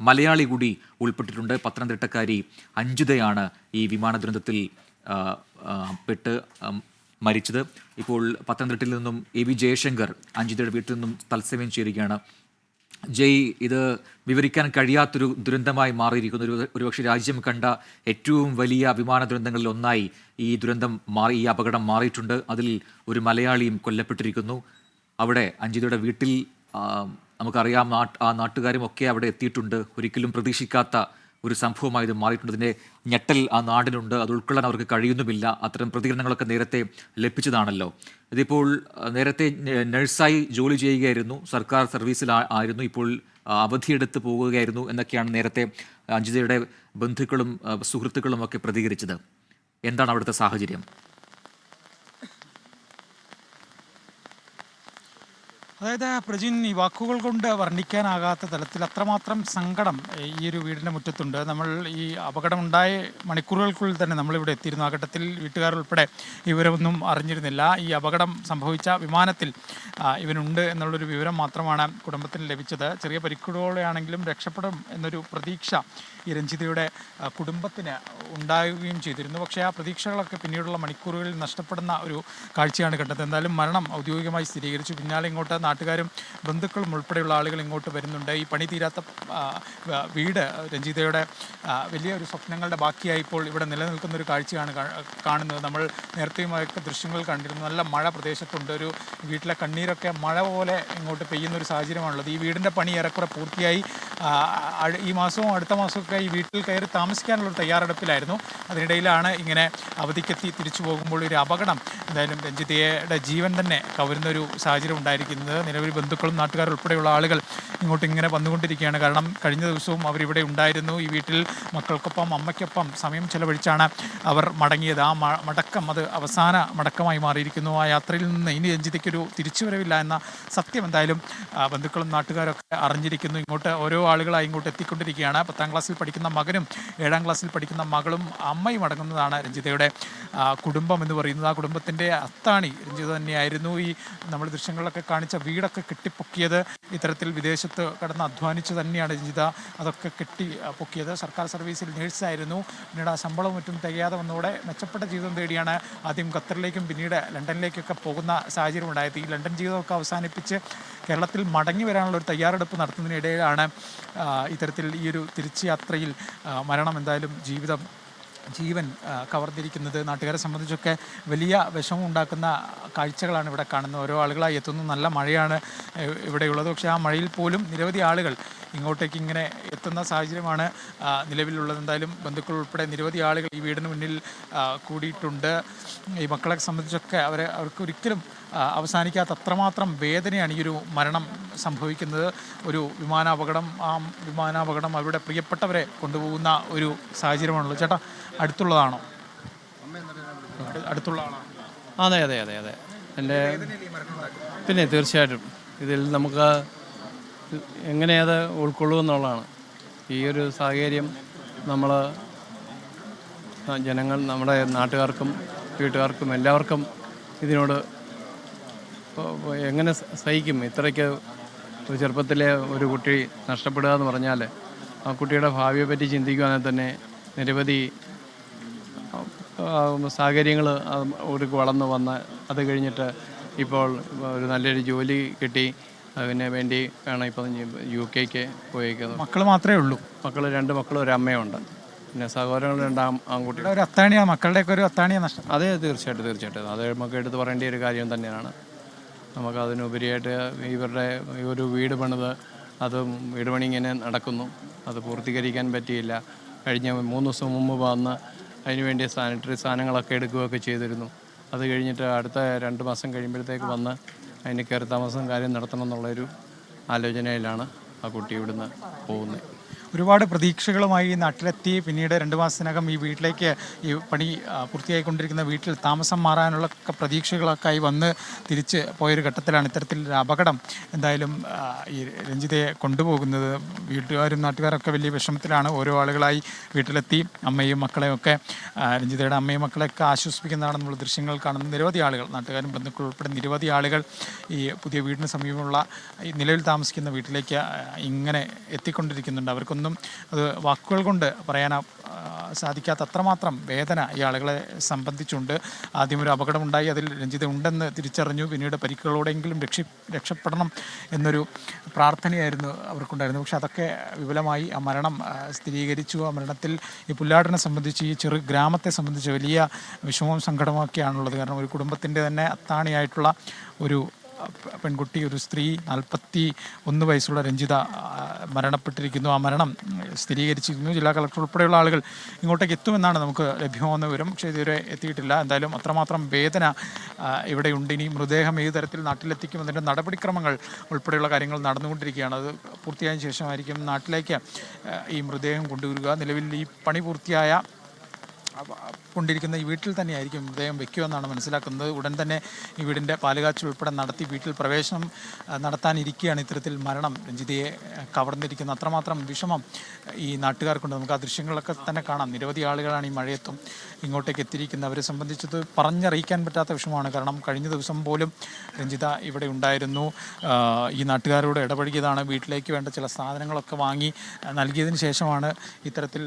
മലയാളി കൂടി ഉൾപ്പെട്ടിട്ടുണ്ട്. പത്തനംതിട്ടക്കാരി അഞ്ജിതയാണ് ഈ വിമാന ദുരന്തത്തിൽ പെട്ട് മരിച്ചത്. ഇപ്പോൾ പത്തനംതിട്ടയിൽ നിന്നും AV ജയശങ്കർ അഞ്ജിതയുടെ വീട്ടിൽ നിന്നും തത്സമയം ചേരുകയാണ്. ജയ്, ഇത് വിവരിക്കാൻ കഴിയാത്തൊരു ദുരന്തമായി മാറിയിരിക്കുന്നു. ഒരുപക്ഷെ രാജ്യം കണ്ട ഏറ്റവും വലിയ വിമാന ദുരന്തങ്ങളിൽ ഒന്നായി ഈ ദുരന്തം ഈ അപകടം മാറിയിട്ടുണ്ട്. അതിൽ ഒരു മലയാളിയും കൊല്ലപ്പെട്ടിരിക്കുന്നു. അവിടെ അഞ്ജിതയുടെ വീട്ടിൽ നമുക്കറിയാം, ആ നാട്ടുകാരും ഒക്കെ അവിടെ എത്തിയിട്ടുണ്ട്. ഒരിക്കലും പ്രതീക്ഷിക്കാത്ത ഒരു സംഭവമായി ഇത് മാറിയിട്ടുണ്ട്. ഇതിൻ്റെ ഞെട്ടൽ ആ നാടിനുണ്ട്. അത് ഉൾക്കൊള്ളാൻ അവർക്ക് കഴിയുന്നുമില്ല. അത്തരം പ്രതികരണങ്ങളൊക്കെ നേരത്തെ ലഭിച്ചതാണല്ലോ. ഇതിപ്പോൾ നേരത്തെ നഴ്സായി ജോലി ചെയ്യുകയായിരുന്നു, സർക്കാർ സർവീസിൽ ആയിരുന്നു, ഇപ്പോൾ അവധിയെടുത്ത് പോവുകയായിരുന്നു എന്നൊക്കെയാണ് നേരത്തെ അഞ്ജിതയുടെ ബന്ധുക്കളും സുഹൃത്തുക്കളും ഒക്കെ പ്രതികരിച്ചത്. എന്താണ് അവിടുത്തെ സാഹചര്യം? അതായത് പ്രജിൻ, ഈ വാക്കുകൾ കൊണ്ട് വർണ്ണിക്കാനാകാത്ത തലത്തിൽ അത്രമാത്രം സങ്കടം ഈ ഒരു വീടിൻ്റെ മുറ്റത്തുണ്ട്. നമ്മൾ ഈ അപകടമുണ്ടായ മണിക്കൂറുകൾക്കുള്ളിൽ തന്നെ നമ്മളിവിടെ എത്തിയിരുന്നു. ആ ഘട്ടത്തിൽ വീട്ടുകാരുൾപ്പെടെ വിവരമൊന്നും അറിഞ്ഞിരുന്നില്ല. ഈ അപകടം സംഭവിച്ച വിമാനത്തിൽ ഇവനുണ്ട് എന്നുള്ളൊരു വിവരം മാത്രമാണ് കുടുംബത്തിന് ലഭിച്ചത്. ചെറിയ പരിക്കുകളോടെയാണെങ്കിലും രക്ഷപ്പെടും എന്നൊരു പ്രതീക്ഷ ഈ രഞ്ജിതയുടെ കുടുംബത്തിന് ഉണ്ടാവുകയും ചെയ്തിരുന്നു. പക്ഷേ ആ പ്രതീക്ഷകളൊക്കെ പിന്നീടുള്ള മണിക്കൂറുകളിൽ നഷ്ടപ്പെടുന്ന ഒരു കാഴ്ചയാണ് കണ്ടത്. എന്തായാലും മരണം ഔദ്യോഗികമായി സ്ഥിരീകരിച്ചു. പിന്നാലെ ഇങ്ങോട്ട് നാട്ടുകാരും ബന്ധുക്കളും ഉൾപ്പെടെയുള്ള ആളുകൾ ഇങ്ങോട്ട് വരുന്നുണ്ട്. ഈ പണി തീരാത്ത വീട് രഞ്ജിതയുടെ വലിയ ഒരു സ്വപ്നങ്ങളുടെ ബാക്കിയായി ഇപ്പോൾ ഇവിടെ നിലനിൽക്കുന്ന ഒരു കാഴ്ചയാണ് കാണുന്നത്. നമ്മൾ നേരത്തെയുമായൊക്കെ ദൃശ്യങ്ങൾ കണ്ടിരുന്നു. നല്ല മഴ പ്രദേശത്തുണ്ട്. ഒരു വീട്ടിലെ കണ്ണീരൊക്കെ മഴ പോലെ ഇങ്ങോട്ട് പെയ്യുന്ന ഒരു സാഹചര്യമാണുള്ളത്. ഈ വീടിൻ്റെ പണി ഏറെക്കുറെ പൂർത്തിയായി. ഈ മാസവും അടുത്ത മാസമൊക്കെ ഈ വീട്ടിൽ കയറി താമസിക്കാനുള്ളൊരു തയ്യാറെടുപ്പിലായിരുന്നു. അതിനിടയിലാണ് ഇങ്ങനെ അവധിക്കെത്തി തിരിച്ചു പോകുമ്പോൾ ഒരു അപകടം എന്തായാലും രഞ്ജിതയുടെ ജീവൻ തന്നെ കവരുന്നൊരു സാഹചര്യം ഉണ്ടായിരിക്കുന്നത്. നിലവിൽ ബന്ധുക്കളും നാട്ടുകാർ ഉൾപ്പെടെയുള്ള ആളുകൾ ഇങ്ങോട്ട് ഇങ്ങനെ വന്നുകൊണ്ടിരിക്കുകയാണ്. കാരണം കഴിഞ്ഞ ദിവസവും അവരിവിടെ ഉണ്ടായിരുന്നു. ഈ വീട്ടിൽ മക്കൾക്കൊപ്പം അമ്മയ്ക്കൊപ്പം സമയം ചെലവഴിച്ചാണ് അവർ മടങ്ങിയത്. ആ മടക്കം അത് അവസാന മടക്കമായി മാറിയിരിക്കുന്നു. ആ യാത്രയിൽ നിന്ന് ഇനി രഞ്ജിതയ്ക്കൊരു തിരിച്ചുവരവില്ല എന്ന സത്യം എന്തായാലും ബന്ധുക്കളും നാട്ടുകാരൊക്കെ അറിഞ്ഞിരിക്കുന്നു. ഇങ്ങോട്ട് ഓരോ ആളുകളായി ഇങ്ങോട്ട് എത്തിക്കൊണ്ടിരിക്കുകയാണ്. 10ാം ക്ലാസ്സിൽ പഠിക്കുന്ന മകനും 7ാം ക്ലാസ്സിൽ പഠിക്കുന്ന മകളും അമ്മയും അടങ്ങുന്നതാണ് രഞ്ജിതയുടെ കുടുംബം എന്ന് പറയുന്നത്. ആ കുടുംബത്തിൻ്റെ അത്താണി രഞ്ജിത തന്നെയായിരുന്നു. ഈ നമ്മൾ ദൃശ്യങ്ങളിലൊക്കെ കാണിച്ച വീടൊക്കെ കെട്ടിപ്പൊക്കിയത് ഇത്തരത്തിൽ വിദേശത്ത് കടന്ന് അധ്വാനിച്ച് തന്നെയാണ് രഞ്ജിത അതൊക്കെ കെട്ടിപ്പൊക്കിയത്. സർക്കാർ സർവീസിൽ നേഴ്സായിരുന്നു. പിന്നീട് ആ ശമ്പളവും മറ്റും തികയാതെ വന്നതോടെ മെച്ചപ്പെട്ട ജീവിതം തേടിയാണ് ആദ്യം ഖത്തറിലേക്കും പിന്നീട് ലണ്ടനിലേക്കൊക്കെ പോകുന്ന സാഹചര്യം ഉണ്ടായത്. ഈ ലണ്ടൻ ജീവിതമൊക്കെ അവസാനിപ്പിച്ച് കേരളത്തിൽ മടങ്ങി വരാനുള്ള ഒരു തയ്യാറെടുപ്പ് നടത്തുന്നതിനിടയിലാണ് ഇത്തരത്തിൽ ഈ ഒരു തിരിച്ചു യാത്രയിൽ മരണം എന്തായാലും ജീവൻ കവർന്നിരിക്കുന്നത്. നാട്ടുകാരെ സംബന്ധിച്ചൊക്കെ വലിയ വിഷമം ഉണ്ടാക്കുന്ന കാഴ്ചകളാണ് ഇവിടെ കാണുന്നത്. ഓരോ ആളുകളായി എത്തുന്നു. നല്ല മഴയാണ് ഇവിടെയുള്ളത്. പക്ഷേ ആ മഴയിൽ പോലും നിരവധി ആളുകൾ ഇങ്ങോട്ടേക്ക് ഇങ്ങനെ എത്തുന്ന സാഹചര്യമാണ് നിലവിലുള്ളത്. എന്തായാലും ബന്ധുക്കൾ ഉൾപ്പെടെ നിരവധി ആളുകൾ ഈ വീടിന് മുന്നിൽ കൂടിയിട്ടുണ്ട്. ഈ മക്കളെ സംബന്ധിച്ചൊക്കെ അവർക്ക് ഒരിക്കലും അവസാനിക്കാത്ത അത്രമാത്രം വേദനയാണ് ഈ ഒരു മരണം സംഭവിക്കുന്നത്. ഒരു വിമാനാപകടം അവരുടെ പ്രിയപ്പെട്ടവരെ കൊണ്ടുപോകുന്ന ഒരു സാഹചര്യമാണല്ലോ. ചേട്ടാ, അടുത്തുള്ളതാണോ? അടുത്തുള്ള ആളാണോ? അതെ അതെ അതെ അതെ എൻ്റെ പിന്നെ തീർച്ചയായിട്ടും ഇതിൽ നമുക്ക് എങ്ങനെ അത് ഉൾക്കൊള്ളുമെന്നുള്ളതാണ്. ഈ ഒരു സാഹചര്യം നമ്മൾ ജനങ്ങൾ, നമ്മുടെ നാട്ടുകാർക്കും വീട്ടുകാർക്കും എല്ലാവർക്കും ഇതിനോട് എങ്ങനെ സഹിക്കും? ഇത്രയ്ക്ക് ചെറുപ്പത്തിലെ ഒരു കുട്ടി നഷ്ടപ്പെടുക എന്ന് പറഞ്ഞാൽ ആ കുട്ടിയുടെ ഭാവിയെ പറ്റി ചിന്തിക്കുവാണെങ്കിൽ തന്നെ നിരവധി സാഹചര്യങ്ങൾ ഒരു വളർന്നു വന്ന് അത് കഴിഞ്ഞിട്ട് ഇപ്പോൾ ഒരു നല്ലൊരു ജോലി കിട്ടി. അതിന് വേണ്ടി ആണ് ഇപ്പം UK പോയേക്കുന്നത്. മക്കൾ മാത്രമേ ഉള്ളൂ? മക്കൾ 2 മക്കളും ഒരു അമ്മയുണ്ട്. പിന്നെ സഹോദരങ്ങൾ 2 ആൺകുട്ടികൾ. ഒരു അത്താണിയാണ് മക്കളുടെയൊക്കെ ഒരു അത്താണിയാണ് നഷ്ടം. അതെ, തീർച്ചയായിട്ടും അത് നമുക്ക് എടുത്ത് പറയേണ്ട ഒരു കാര്യം തന്നെയാണ്. നമുക്കതിനുപരിയായിട്ട് ഇവരുടെ ഒരു വീട് പണിത് വീട് പണി ഇങ്ങനെ നടക്കുന്നു. അത് പൂർത്തീകരിക്കാൻ പറ്റിയില്ല. കഴിഞ്ഞ 3 ദിവസം മുമ്പ് വന്ന് അതിനുവേണ്ടി സാനിറ്ററി സാധനങ്ങളൊക്കെ എടുക്കുകയൊക്കെ ചെയ്തിരുന്നു. അത് കഴിഞ്ഞിട്ട് അടുത്ത 2 മാസം കഴിയുമ്പോഴത്തേക്ക് വന്ന് അതിന് കയറി താമസം കാര്യം നടത്തണം എന്നുള്ളൊരു ആലോചനയിലാണ് ആ കുട്ടി ഇവിടുന്ന് പോകുന്നത്. ഒരുപാട് പ്രതീക്ഷകളുമായി നാട്ടിലെത്തി. പിന്നീട് 2 മാസത്തിനകം ഈ വീട്ടിലേക്ക്, ഈ പണി പൂർത്തിയായിക്കൊണ്ടിരിക്കുന്ന വീട്ടിൽ താമസം മാറാനുള്ള പ്രതീക്ഷകളൊക്കെ ആയി വന്ന് തിരിച്ച് പോയൊരു ഘട്ടത്തിലാണ് ഇത്തരത്തിലൊരു അപകടം എന്തായാലും ഈ രഞ്ജിതയെ കൊണ്ടുപോകുന്നത്. വീട്ടുകാരും നാട്ടുകാരൊക്കെ വലിയ വിഷമത്തിലാണ്. ഓരോ ആളുകളായി വീട്ടിലെത്തി അമ്മയും മക്കളെയൊക്കെ, രഞ്ജിതയുടെ അമ്മയും മക്കളെയൊക്കെ ആശ്വസിപ്പിക്കുന്നതാണ് നമ്മൾ ദൃശ്യങ്ങൾ കാണുന്നത്. നിരവധി ആളുകൾ, നാട്ടുകാരും ബന്ധുക്കളും ഉൾപ്പെടെ നിരവധി ആളുകൾ ഈ പുതിയ വീടിന് സമീപമുള്ള ഈ നിലവിൽ താമസിക്കുന്ന വീട്ടിലേക്ക് ഇങ്ങനെ എത്തിക്കൊണ്ടിരിക്കുന്നുണ്ട്. അവർക്കൊന്നും അത് വാക്കുകൾ കൊണ്ട് പറയാൻ സാധിക്കാത്ത അത്രമാത്രം വേദന ഈ ആളുകളെ സംബന്ധിച്ചുണ്ട്. ആദ്യം ഒരു അപകടമുണ്ടായി, അതിൽ രഞ്ജിത ഉണ്ടെന്ന് തിരിച്ചറിഞ്ഞു, പിന്നീട് പരിക്കുകളോടെങ്കിലും രക്ഷപ്പെടണം എന്നൊരു പ്രാർത്ഥനയായിരുന്നു അവർക്കുണ്ടായിരുന്നു. പക്ഷെ അതൊക്കെ വിപുലമായി. ആ മരണം സ്ഥിരീകരിച്ചു. ആ മരണത്തിൽ ഈ പുല്ലാടിനെ സംബന്ധിച്ച്, ഈ ചെറു ഗ്രാമത്തെ സംബന്ധിച്ച് വലിയ വിഷമവും സങ്കടമൊക്കെയാണുള്ളത്. കാരണം ഒരു കുടുംബത്തിൻ്റെ തന്നെ അത്താണിയായിട്ടുള്ള ഒരു പെൺകുട്ടി, ഒരു സ്ത്രീ, 41 വയസ്സുള്ള രഞ്ജിത മരണപ്പെട്ടിരിക്കുന്നു. ആ മരണം സ്ഥിരീകരിച്ചിരിക്കുന്നു. ജില്ലാ കളക്ടർ ഉൾപ്പെടെയുള്ള ആളുകൾ ഇങ്ങോട്ടേക്ക് എത്തുമെന്നാണ് നമുക്ക് ലഭ്യമാകുന്ന വിവരം. പക്ഷേ ഇതുവരെ എത്തിയിട്ടില്ല. എന്തായാലും അത്രമാത്രം വേദന ഇവിടെയുണ്ട്. ഇനി മൃതദേഹം ഏത് തരത്തിൽ നാട്ടിലെത്തിക്കും, അതിൻ്റെ നടപടിക്രമങ്ങൾ ഉൾപ്പെടെയുള്ള കാര്യങ്ങൾ നടന്നുകൊണ്ടിരിക്കുകയാണ്. അത് പൂർത്തിയായതിനു ശേഷമായിരിക്കും നാട്ടിലേക്ക് ഈ മൃതദേഹം കൊണ്ടുവരിക. നിലവിൽ ഈ പണി പൂർത്തിയായ കൊണ്ടിരിക്കുന്ന ഈ വീട്ടിൽ തന്നെയായിരിക്കും മൃതദേഹം വെക്കുമെന്നാണ് മനസ്സിലാക്കുന്നത്. ഉടൻ തന്നെ ഈ വീടിൻ്റെ പാലുകാച്ചൽ ഉൾപ്പെടെ നടത്തി വീട്ടിൽ പ്രവേശനം നടത്താനിരിക്കുകയാണ് ഇത്തരത്തിൽ മരണം രഞ്ജിതയെ കവർന്നിരിക്കുന്നത്. അത്രമാത്രം വിഷമം ഈ നാട്ടുകാർക്കുണ്ട്. നമുക്ക് ആ ദൃശ്യങ്ങളൊക്കെ തന്നെ കാണാം. നിരവധി ആളുകളാണ് ഈ മഴയത്തും ഇങ്ങോട്ടേക്ക് എത്തിയിരിക്കുന്നത്. അവരെ സംബന്ധിച്ചത് പറഞ്ഞറിയിക്കാൻ പറ്റാത്ത വിഷമമാണ്. കാരണം കഴിഞ്ഞ ദിവസം പോലും രഞ്ജിത ഇവിടെ ഉണ്ടായിരുന്നു. ഈ നാട്ടുകാരോട് ഇടപഴകിയതാണ്. വീട്ടിലേക്ക് വേണ്ട ചില സാധനങ്ങളൊക്കെ വാങ്ങി നൽകിയതിന് ശേഷമാണ് ഇത്തരത്തിൽ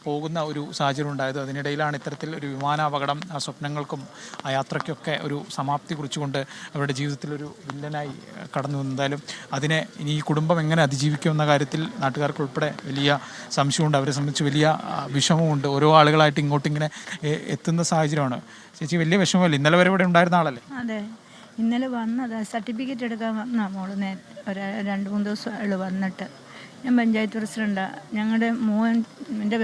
പോകുന്ന ഒരു സാഹചര്യം ഉണ്ടായത്. അതിനിടയിലാണ് ഇത്തരത്തിൽ ഒരു വിമാനാപകടം. ആ സ്വപ്നങ്ങൾക്കും ആ യാത്രയ്ക്കൊക്കെ ഒരു സമാപ്തി കുറിച്ചുകൊണ്ട് അവരുടെ ജീവിതത്തിൽ ഒരു വില്ലനായി കടന്നു വന്നു. എന്തായാലും അതിനെ ഇനി ഈ കുടുംബം എങ്ങനെ അതിജീവിക്കുമെന്ന കാര്യത്തിൽ നാട്ടുകാർക്ക് ഉൾപ്പെടെ വലിയ സംശയമുണ്ട്. അവരെ സംബന്ധിച്ച് വലിയ വിഷമമുണ്ട്. ഓരോ ആളുകളായിട്ട് ഇങ്ങോട്ടിങ്ങനെ എത്തുന്ന സാഹചര്യമാണ്. ചേച്ചി, വലിയ വിഷമമല്ലേ? ഇന്നലെ വരെ ഇവിടെ ഉണ്ടായിരുന്ന ആളല്ലേ? അതെ, ഇന്നലെ വന്നത് സർട്ടിഫിക്കറ്റ് എടുക്കാൻ വന്നാ മോള്. ഒരു 2-3 ദിവസം അയാൾ വന്നിട്ട്. ഞാൻ പഞ്ചായത്ത് പ്രസിഡൻ്റാണ്. ഞങ്ങളുടെ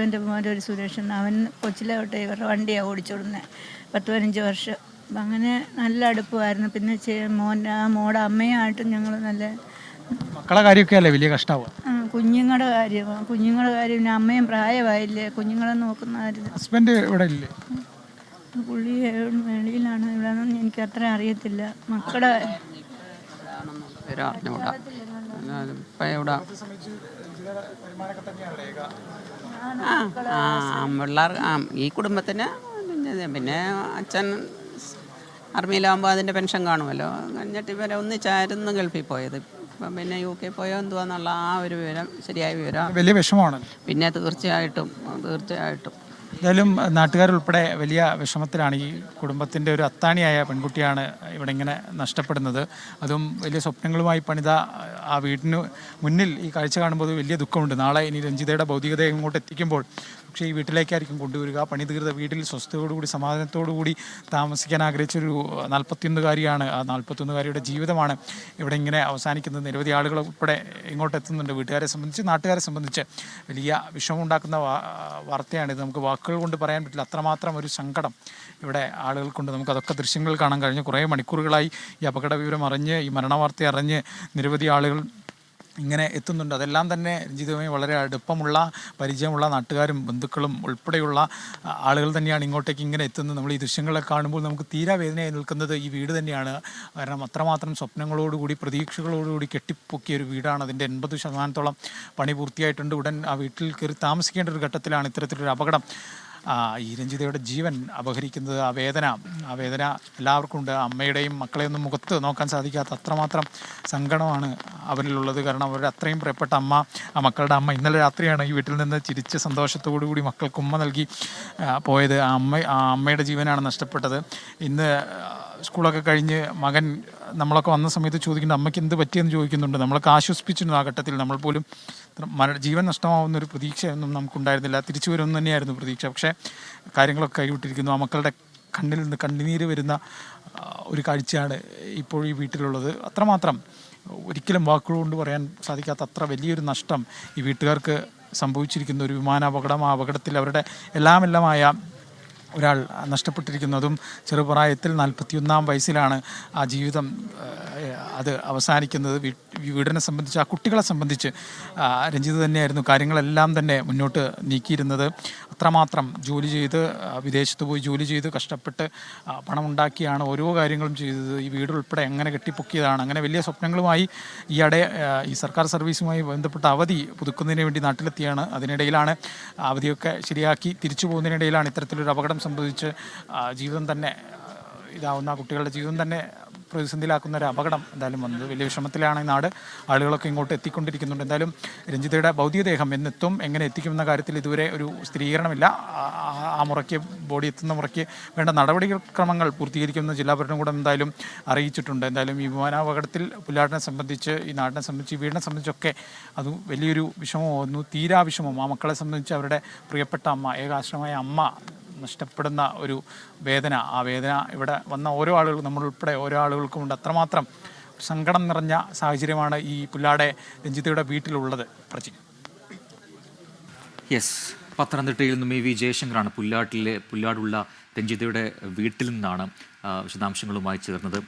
എൻ്റെ മോൻ ഒരു സുരേഷൻ, അവൻ കൊച്ചിലെ തൊട്ട് ഇവരുടെ വണ്ടിയാണ് ഓടിച്ചോടുന്നത് 10-15 വർഷം. അപ്പം അങ്ങനെ നല്ല അടുപ്പമായിരുന്നു. പിന്നെ മോടെ അമ്മയായിട്ടും ഞങ്ങൾ നല്ല. മക്കളെ കാര്യമൊക്കെ അല്ലേ വലിയ കഷ്ടമാവുക? കുഞ്ഞുങ്ങളുടെ കാര്യം പിന്നെ അമ്മയും പ്രായമായില്ലേ, കുഞ്ഞുങ്ങളെ നോക്കുന്ന കാര്യം. ഹസ്ബൻഡ് ഇവിടെ ഇല്ലേ? പുള്ളി വെളിയിലാണ്. ഇവിടെ എനിക്ക് അത്ര അറിയത്തില്ല. മക്കളുടെ പിള്ളേർ ഈ കുടുംബത്തിന് പിന്നെ അച്ഛൻ ആർമിയിലാകുമ്പോൾ അതിൻ്റെ പെൻഷൻ കാണുമല്ലോ. കഴിഞ്ഞിട്ട് ഇവരെ ഒന്നിച്ചായിരുന്നു ഗൾഫിൽ പോയത്. ഇപ്പം പിന്നെ UK പോയോ എന്തുവാന്നുള്ള ആ ഒരു വിവരം, ശരിയായ വിവരം വലിയ വിഷമമാണ്. പിന്നെ തീർച്ചയായിട്ടും എന്തായാലും നാട്ടുകാരുൾപ്പെടെ വലിയ വിഷമത്തിലാണ്. ഈ കുടുംബത്തിൻ്റെ ഒരു അത്താണിയായ പെൺകുട്ടിയാണ് ഇവിടെ ഇങ്ങനെ നഷ്ടപ്പെടുന്നത്. അതും വലിയ സ്വപ്നങ്ങളുമായി പണിത ആ വീടിന് മുന്നിൽ ഈ കാഴ്ച കാണുമ്പോൾ വലിയ ദുഃഖമുണ്ട്. നാളെ ഇനി രഞ്ജിതയുടെ ഭൗതികദേഹം ഇങ്ങോട്ട് എത്തിക്കുമ്പോൾ പക്ഷേ ഈ വീട്ടിലേക്കായിരിക്കും കൊണ്ടുവരിക. പണി തീർത്ത വീട്ടിൽ സ്വസ്ഥതയോടുകൂടി സമാധാനത്തോടുകൂടി താമസിക്കാൻ ആഗ്രഹിച്ചൊരു 41-കാരിയാണ്. ആ 41-കാരിയുടെ ജീവിതമാണ് ഇവിടെ ഇങ്ങനെ അവസാനിക്കുന്നത്. നിരവധി ആളുകൾ ഉൾപ്പെടെ ഇങ്ങോട്ട് എത്തുന്നുണ്ട്. വീട്ടുകാരെ സംബന്ധിച്ച്, നാട്ടുകാരെ സംബന്ധിച്ച് വലിയ വിഷമമുണ്ടാക്കുന്ന വാർത്തയാണിത്. നമുക്ക് വാക്കുകൾ കൊണ്ട് പറയാൻ പറ്റില്ല. അത്രമാത്രം ഒരു സങ്കടം ഇവിടെ ആളുകൾക്കുണ്ട്. നമുക്കതൊക്കെ ദൃശ്യങ്ങൾ കാണാൻ കഴിഞ്ഞു. കുറേ മണിക്കൂറുകളായി ഈ അപകട വിവരം അറിഞ്ഞ്, ഈ മരണവാർത്ത അറിഞ്ഞ് നിരവധി ആളുകൾ ഇങ്ങനെ എത്തുന്നുണ്ട്. അതെല്ലാം തന്നെ രഞ്ജിതയുമായി വളരെ അടുപ്പമുള്ള പരിചയമുള്ള നാട്ടുകാരും ബന്ധുക്കളും ഉൾപ്പെടെയുള്ള ആളുകൾ തന്നെയാണ് ഇങ്ങോട്ടേക്ക് ഇങ്ങനെ എത്തുന്നത്. നമ്മൾ ഈ ദൃശ്യങ്ങളെ കാണുമ്പോൾ നമുക്ക് തീരാ വേദനയായി നിൽക്കുന്നത് ഈ വീട് തന്നെയാണ്. കാരണം അത്രമാത്രം സ്വപ്നങ്ങളോടുകൂടി പ്രതീക്ഷകളോടുകൂടി കെട്ടിപ്പൊക്കിയ ഒരു വീടാണ്. അതിൻ്റെ 80% പണി പൂർത്തിയായിട്ടുണ്ട്. ഉടൻ ആ വീട്ടിൽ കയറി താമസിക്കേണ്ട ഒരു ഘട്ടത്തിലാണ് ഇത്തരത്തിലൊരു അപകടം ഈ രഞ്ജിതയുടെ ജീവൻ അപഹരിക്കുന്നത്. ആ വേദന എല്ലാവർക്കും ഉണ്ട്. അമ്മയുടെയും മക്കളെയൊന്നും മുഖത്ത് നോക്കാൻ സാധിക്കാത്ത അത്രമാത്രം സങ്കടമാണ് അവരിലുള്ളത്. കാരണം അവരുടെ അത്രയും പ്രിയപ്പെട്ട അമ്മ, ആ മക്കളുടെ അമ്മ ഇന്നലെ രാത്രിയാണ് ഈ വീട്ടിൽ നിന്ന് ചിരിച്ച് സന്തോഷത്തോടു കൂടി മക്കൾക്ക് ഉമ്മ നൽകി പോയത്. ആ അമ്മയുടെ ജീവനാണ് നഷ്ടപ്പെട്ടത്. ഇന്ന് സ്കൂളൊക്കെ കഴിഞ്ഞ് മകൻ നമ്മളൊക്കെ വന്ന സമയത്ത് ചോദിക്കുന്നുണ്ട് അമ്മയ്ക്ക് എന്ത് പറ്റിയെന്ന് ചോദിക്കുന്നുണ്ട്. നമ്മളൊക്കെ ആശ്വസിപ്പിച്ചിരുന്നു. ആ ഘട്ടത്തിൽ നമ്മൾ പോലും ജീവൻ നഷ്ടമാവുന്നൊരു പ്രതീക്ഷയൊന്നും നമുക്കുണ്ടായിരുന്നില്ല. തിരിച്ചു വരുമെന്ന് തന്നെയായിരുന്നു പ്രതീക്ഷ. പക്ഷേ കാര്യങ്ങളൊക്കെ കൈവിട്ടിരിക്കുന്നു. ആ മക്കളുടെ കണ്ണിൽ നിന്ന് കണ്ണുനീര് വരുന്ന ഒരു കാഴ്ചയാണ് ഇപ്പോൾ ഈ വീട്ടിലുള്ളത്. അത്രമാത്രം ഒരിക്കലും വാക്കുകൾ കൊണ്ട് പറയാൻ സാധിക്കാത്ത അത്ര വലിയൊരു നഷ്ടം ഈ വീട്ടുകാർക്ക് സംഭവിച്ചിരിക്കുന്ന ഒരു വിമാനാപകടം. ആ അപകടത്തിൽ അവരുടെ എല്ലാമായ ഒരാൾ നഷ്ടപ്പെട്ടിരിക്കുന്നതും ചെറുപ്രായത്തിൽ 41-ാം വയസ്സിലാണ് ആ ജീവിതം അത് അവസാനിക്കുന്നത്. വീടിനെ സംബന്ധിച്ച്, ആ കുട്ടികളെ സംബന്ധിച്ച് രഞ്ജിത് തന്നെയായിരുന്നു കാര്യങ്ങളെല്ലാം തന്നെ മുന്നോട്ട് നീക്കിയിരുന്നത്. അത്രമാത്രം ജോലി ചെയ്ത് വിദേശത്ത് പോയി ജോലി ചെയ്ത് കഷ്ടപ്പെട്ട് പണമുണ്ടാക്കിയാണ് ഓരോ കാര്യങ്ങളും ചെയ്തത്. ഈ വീടുൾപ്പെടെ എങ്ങനെ കെട്ടിപ്പൊക്കിയതാണ്. അങ്ങനെ വലിയ സ്വപ്നങ്ങളുമായി ഈ സർക്കാർ സർവീസുമായി ബന്ധപ്പെട്ട അവധി പുതുക്കുന്നതിന് വേണ്ടി നാട്ടിലെത്തിയാണ്. അതിനിടയിലാണ് അവധിയൊക്കെ ശരിയാക്കി തിരിച്ചു പോകുന്നതിനിടയിലാണ് ഇത്തരത്തിലൊരു അപകടം സംഭവിച്ച് ജീവിതം തന്നെ ഇതാവുന്ന കുട്ടികളുടെ ജീവിതം തന്നെ പ്രതിസന്ധിയിലാക്കുന്ന ഒരു അപകടം എന്തായാലും വന്നത്. വലിയ വിഷമത്തിലാണ് ഈ നാട്. ആളുകളൊക്കെ ഇങ്ങോട്ട് എത്തിക്കൊണ്ടിരിക്കുന്നുണ്ട്. എന്തായാലും രഞ്ജിതയുടെ ഭൗതികദേഹം എന്നെത്തും, എങ്ങനെ എത്തിക്കുമെന്ന കാര്യത്തിൽ ഇതുവരെ ഒരു സ്ഥിരീകരണമില്ല. ആ മുറയ്ക്ക് ബോഡി എത്തുന്ന മുറയ്ക്ക് വേണ്ട നടപടിക്രമങ്ങൾ പൂർത്തീകരിക്കുമെന്ന് ജില്ലാ ഭരണകൂടം എന്തായാലും അറിയിച്ചിട്ടുണ്ട്. എന്തായാലും ഈ വിമാനാപകടത്തിൽ പുല്ലാടിനെ സംബന്ധിച്ച്, ഈ നാടിനെ സംബന്ധിച്ച്, ഈ വീടിനെ സംബന്ധിച്ചൊക്കെ അത് വലിയൊരു വിഷമമായിരുന്നു, തീരാ വിഷമം. ആ മക്കളെ സംബന്ധിച്ച് അവരുടെ പ്രിയപ്പെട്ട അമ്മ, ഏകാശ്രമായ അമ്മ നഷ്ടപ്പെടുന്ന ഒരു വേദന, ആ വേദന ഇവിടെ വന്ന ഓരോ ആളുകളും, നമ്മളുൾപ്പെടെ ഓരോ ആളുകൾക്കും ഉണ്ട്. അത്രമാത്രം സങ്കടം നിറഞ്ഞ സാഹചര്യമാണ് ഈ പുല്ലാടെ രഞ്ജിതയുടെ വീട്ടിലുള്ളത്. യെസ്, പത്തനംതിട്ടയിൽ നിന്നും AV ജയശങ്കറാണ് പുല്ലാടുള്ള രഞ്ജിതയുടെ വീട്ടിൽ നിന്നാണ് വിശദാംശങ്ങളുമായി ചേർന്നത്.